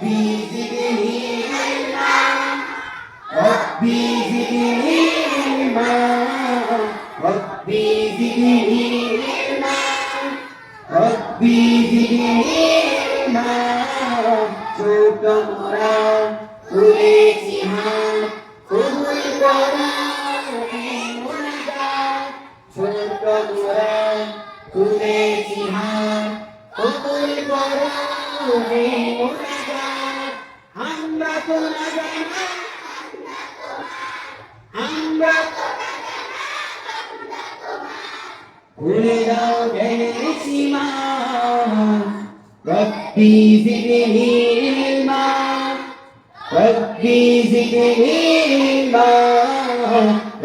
ربي زدني علما ربي زدني علما ربي زدني علما ربي زدني علما ছোট মোরা তুলেছি হাত কবুল করো ছোট মোরা তুলেছি হাত কবুল করো আমরা তো না জানি আমরা ভুলে যাও জ্ঞানের সীমা রব্বি জিদনি ইলমা রব্বি জিদনি ইলমা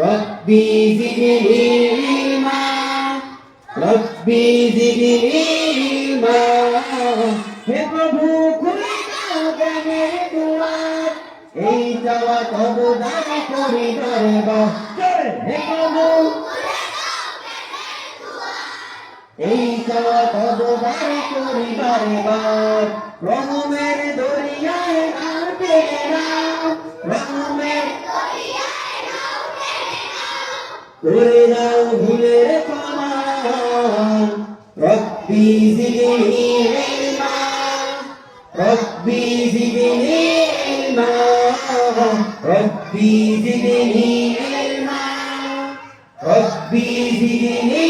রব্বি জিদনি ইলমা রব্বি জিদনি ইলমা হে প্রভু খুলে দাও জ্ঞানের দুয়ার এই চাওয়া তব দাবি করি দরবার হে প্রভু এই চাওয়া তব দাবি করি দরবার রহমের দরিয়ায় নাও টেনে নাও রহমের করে দাও ভুলের ক্ষমা রব্বি জিদনি ইলমা রব্বি জিদনি ইলমা রব্বি জিদনি ইলমা রব্বি জিদনি